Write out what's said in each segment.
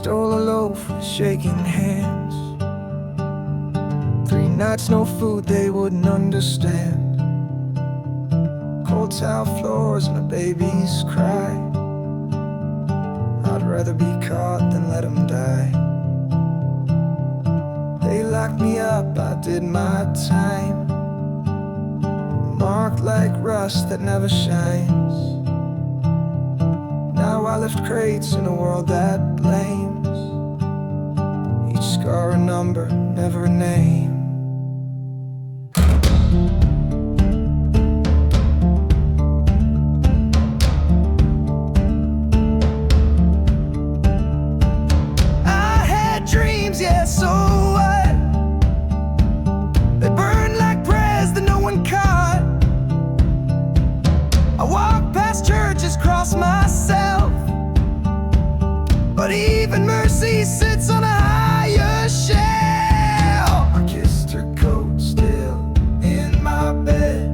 stole a loaf with shaking hands. 3 nights, no food, they wouldn't understand. Cold tile floors and a baby's cry. I'd rather be caught than let them die. They locked me up, I did my time, marked like rust that never shines. Now I lift crates in a world that blames. Each scar a number, never a name. I had dreams, yeah, so what? They burned like prayers that no one caught. I walked past churches, crossed myself, but even mercy sits on a higher shelf. I kissed her coat still in my bed.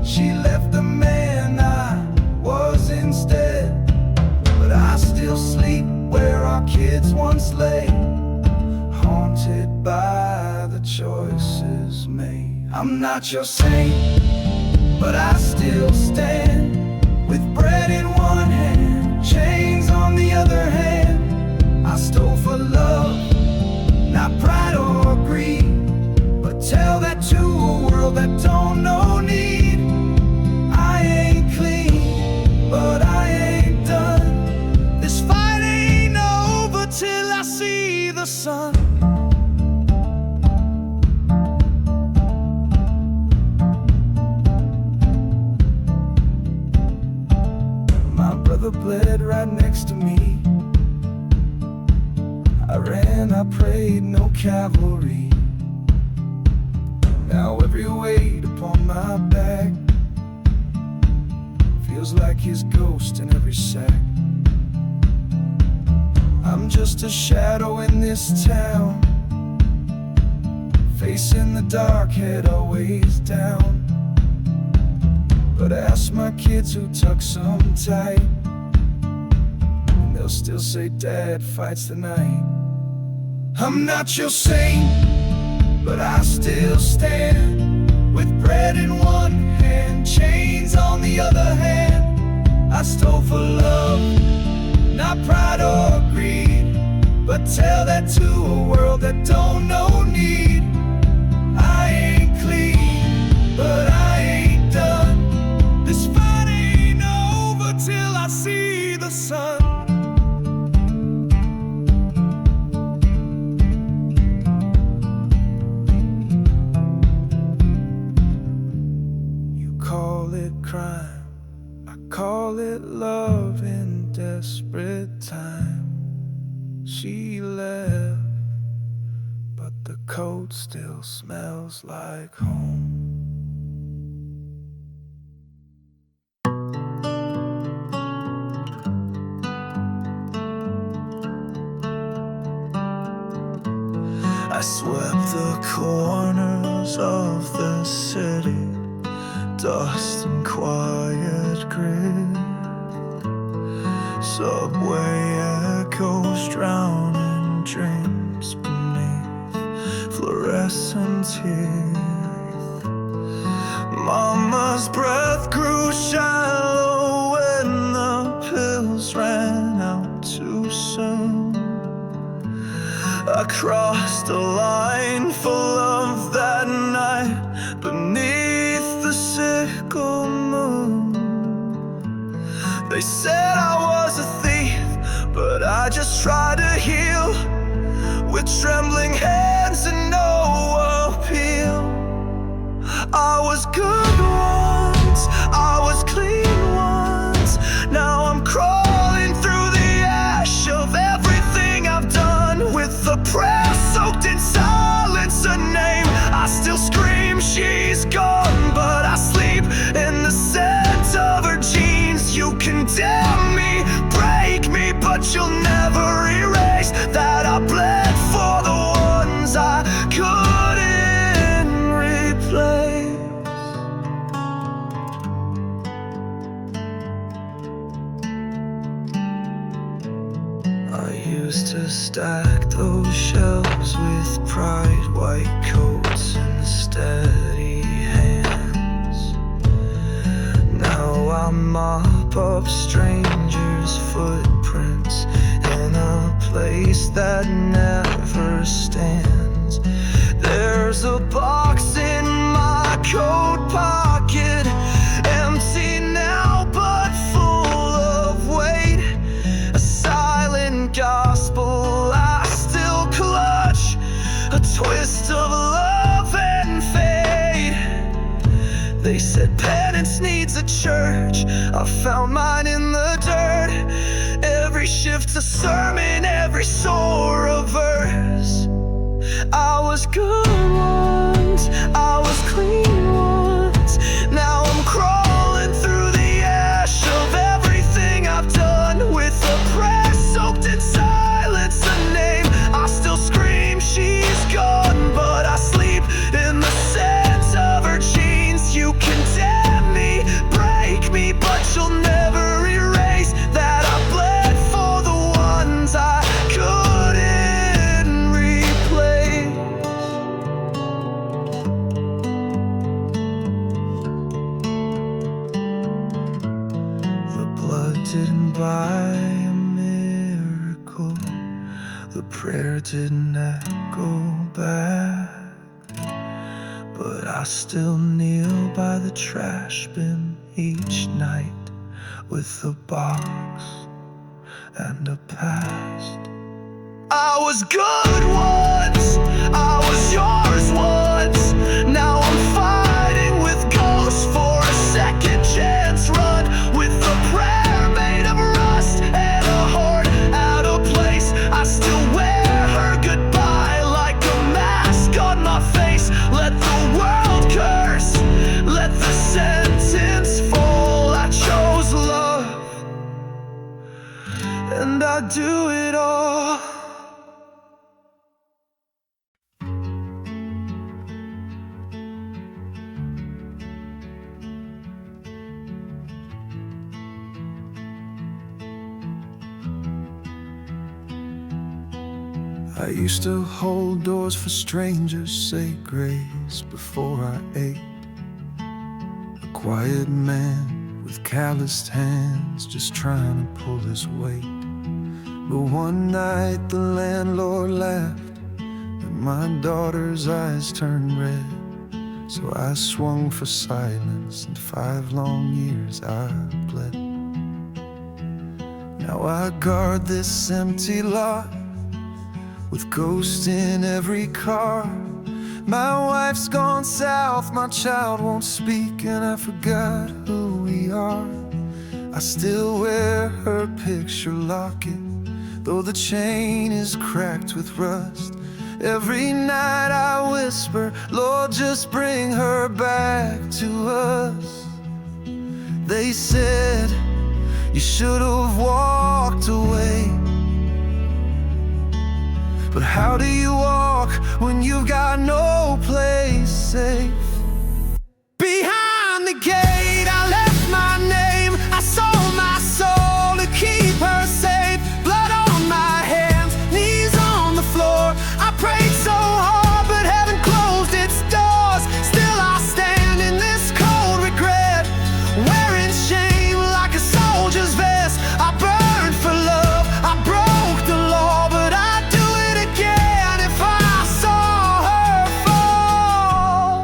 She left the man I was instead. But I still sleep where our kids once lay, haunted by the choices made. I'm not your saint, but I still stand, with bread in one hand, chains on the other hand. I stole for love, not pride or greed, but tell that to a world that don't know need. I ain't clean, but I ain't done. This fight ain't over till I see the sun. My brother bled right next to me. I ran, I prayed, no cavalry. Now every weight upon my back feels like his ghost in every sack. I'm just a shadow in this town, facing the dark, head always down. But ask my kids who tuck some tight, and they'll still say Dad fights the night. I'm not your saint, but I still stand, with bread in one hand, chains on the other hand. I stole for love, not pride or greed, but tell that to a world that don't know need. I ain't clean, but I ain't done. This fight ain't over till I see the sun. You call it crime, I call it love in desperate time. She left, but the coat still smells like home. I swept the corners of the city, dust and quiet grid. Subway echoes drowning dreams beneath fluorescent teeth. Mama's breath grew shallow when the pills ran out too soon. I crossed a line for love that night beneath the sickle moon. They said I was a thief, but I just tried to heal, with trembling hands and no appeal. I was good once, I was clean once. Now I'm crawling through the ash of everything I've done, with the prayer soaked in silence, a name I still scream. She's gone, but I sleep in the scent of her jeans. You condemn me, break me, but you'll never erase that I bled for the ones I couldn't replace. I hear used to stack those shelves with pride, white coats and steady hands. Now I mop up strangers' footprints in a place that never stands. There's a box in my coat pocket, empty now but full of weight. A silent gospel I still clutch, a twist of love and fate. They said penance needs a church, I found mine in the dirt. Every shift's a sermon, every sore a verse. I was good once, I was clean once. Now I'm crawling through the ash of everything I've done, with a prayer soaked in silence, a name I still scream she's gone. But I sleep in the scent of her jeans. You condemn me, break me, but you'll never erase that I bled for the ones I couldn't replace. The blood didn't buy a miracle, the prayer didn't echo back, but I still kneel by the trash bin each night with a box and a past. I was good once, I was yours once. Now I'm fighting with ghosts for a second chance run, with a prayer made of rust and a heart out of place. I still wear her goodbye like a mask on my face. Let the world curse, let the sentence fall. I chose love, and I do it all. I used to hold doors for strangers, say grace before I ate. A quiet man with calloused hands, just trying to pull his weight. But one night the landlord laughed, and my daughter's eyes turned red. So I swung for silence, and 5 long years I bled. Now I guard this empty lot, with ghosts in every car. My wife's gone south, my child won't speak, and I forgot who we are. I still wear her picture locket, though the chain is cracked with rust. Every night I whisper, Lord, just bring her back to us. They said, you should have walked away. But how do you walk when you've got no place safe? Behind the gate I left my name, I sold my soul to keep her safe. Blood on my hands, knees on the floor. I prayed so hard but heaven closed its doors. Still I stand in this cold regret, wearing shame like a soldier's vest. I burned for love, I broke the law, but I'd do it again if I saw her fall.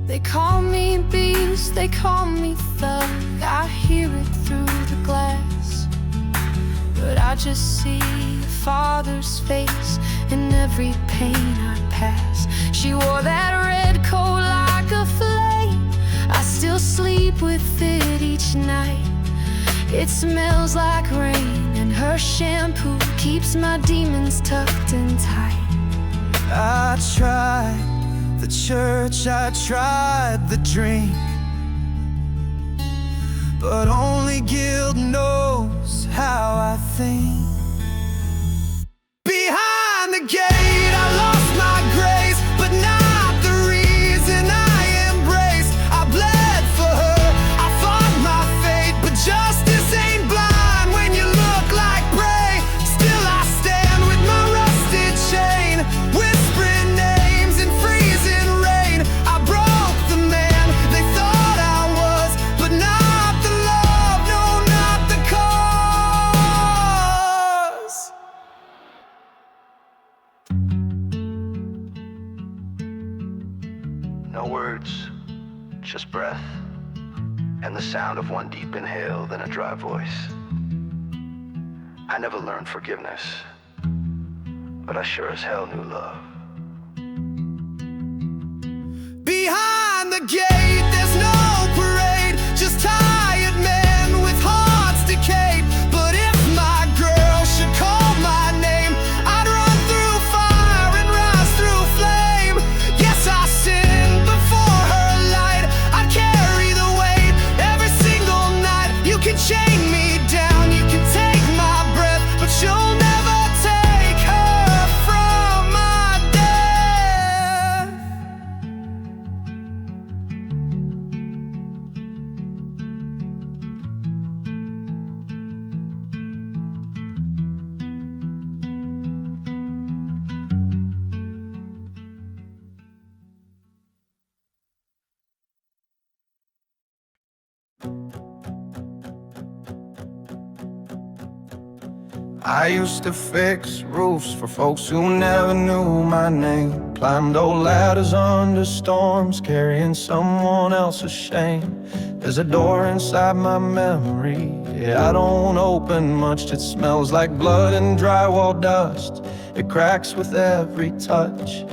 They call me beast, they call me thug, I hear it through the glass, but I just see a father's face in every pain I pass. She wore that red coat like a flame, I still sleep with it each night. It smells like rain, and her shampoo keeps my demons tucked in tight. I tried the church, I tried the drink, but only guilt knows how I think. Behind the gate I lost my grace, but not the reason I embraced. I bled for her, I fought my fate, but justice ain't blind when you look like brains. just breath, and the sound of one deep inhale, then a dry voice. I never learned forgiveness, but I sure as hell knew love. Behind the gate, there's no parade, just tired men with hearts decayed. But if my girl should call my name, I'd run through fire and rise through flame. Yes, I sinned before her light, I'd carry the weight every single night. You can chain me down, you can take my breath, but you'll never take her from my death. I used to fix roofs for folks who never knew my name. Climbed old ladders under storms, carrying someone else's shame. There's a door inside my memory, yeah, I don't open much. It smells like blood and drywall dust, it cracks with every touch.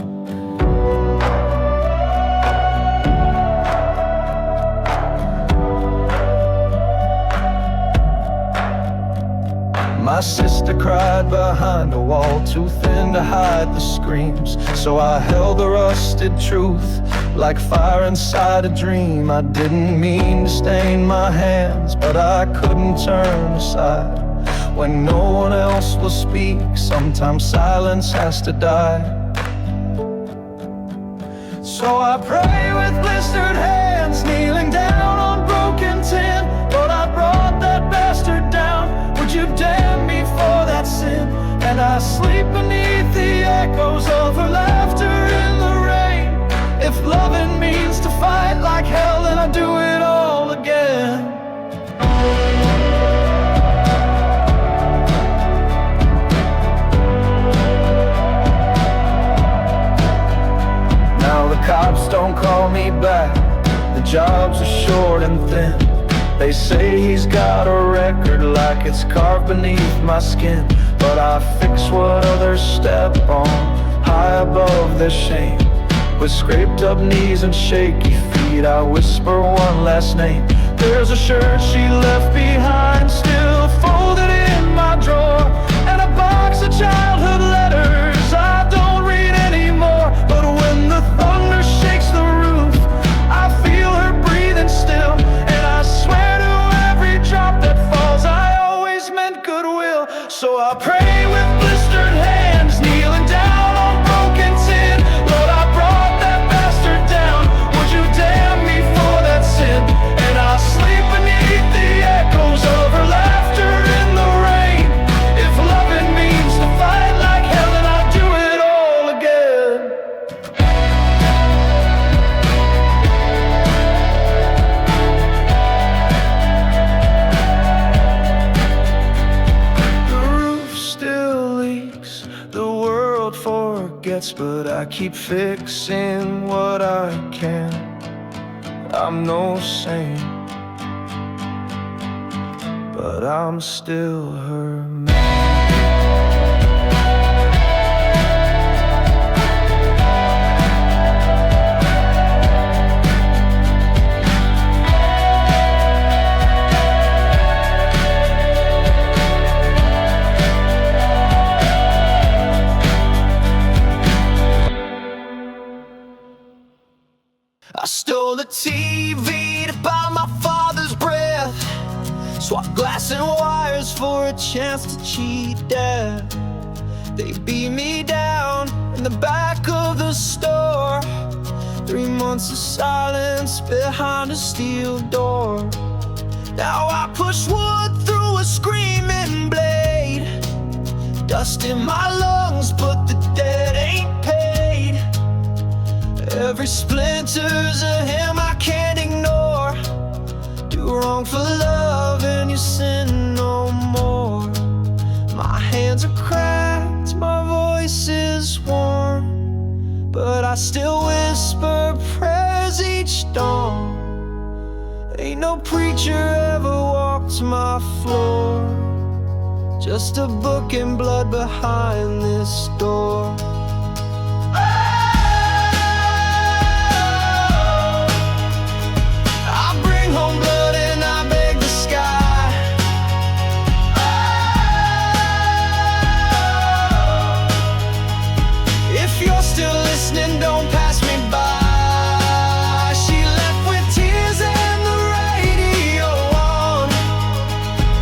My sister cried behind a wall, too thin to hide the screams. So I held the rusted truth like fire inside a dream. I didn't mean to stain my hands, but I couldn't turn aside. When no one else will speak, sometimes silence has to die. So I pray with blistered hands, kneeling down on broken tin. Lord, I brought that bastard down, would you damn me for that sin? And I sleep beneath the echoes of her laughter in the rain. If loving means to fight like hell, then I do it all again. Now the cops don't call me back, the jobs are short and thin. They say he's got a record like it's carved beneath my skin. But I fix what others step on, high above their shame. With scraped up knees and shaky feet, I whisper one last name. There's a shirt she left behind, still folded in my drawer, and a box of childhood letters I don't read anymore. But when the thunder shakes the roof, I feel her breathing still, and I swear drop that falls, I always meant goodwill. So I pray with blistered hands, kneeling down on broken tin. Lord, I brought that bastard down, would you damn me for that sin? And I sleep beneath the echoes of her laughter in the rain. If loving means to fight like hell, then I'll do it all again. But I keep fixing what I can. I'm no saint, but I'm still her man. I stole the TV to buy my father's breath, swapped glass and wires for a chance to cheat Dad. They beat me down in the back of the store, 3 months of silence behind a steel door. Now I push wood through a screaming blade, dust in my lungs, but the debt ain't paid. Every splinter's a hem I can't ignore. Do wrong for love and you sin no more. My hands are cracked, my voice is warm, but I still whisper prayers each dawn. across my floor. Just a book and blood behind this door. I bring home blood and I beg the sky. If you're still listening, don't pass me by. She left with tears and the radio on,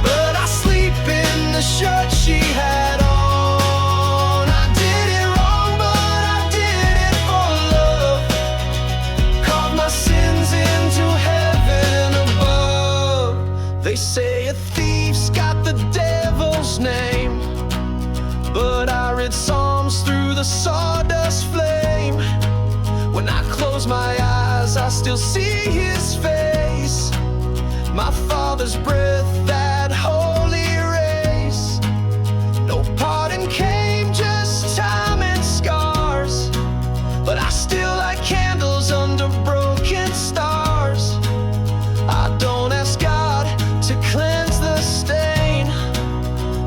but I sleep in the shirt she had on. I did it wrong, but I did it for love. Carved my sins into heaven above. They say a thief's got the devil's name, but I read Psalms through the sawdust flame. When I close my eyes, I still see his face. My father's breath, that holy race. No pardon came, just time and scars, but I still light candles under broken stars. I don't ask God to cleanse the stain,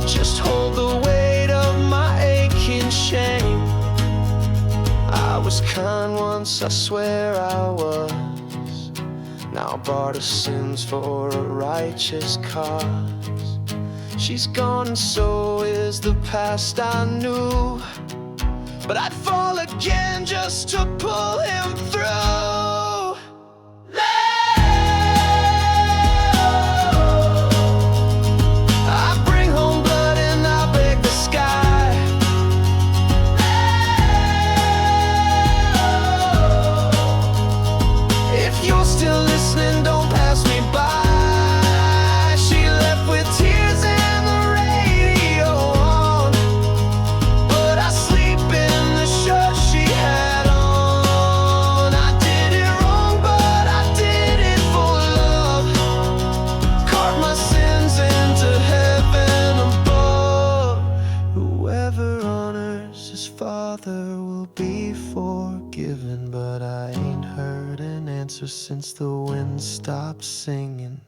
just hold the weight of my aching shame. I was kind once, I swear I was. Now barred of sins for a righteous cause. She's gone and so is the past I knew, but I'd fall again just to pull him through. I bring home blood and I beg the sky. If you're still listening, don't pass me by. She left with tears and the radio on, but I sleep in the shirt she had on. I did it wrong, but I did it for love. Carved my sins into heaven above. Whoever honors his father will be forgiven, but I ain't heard an answer since the wind stopped singing.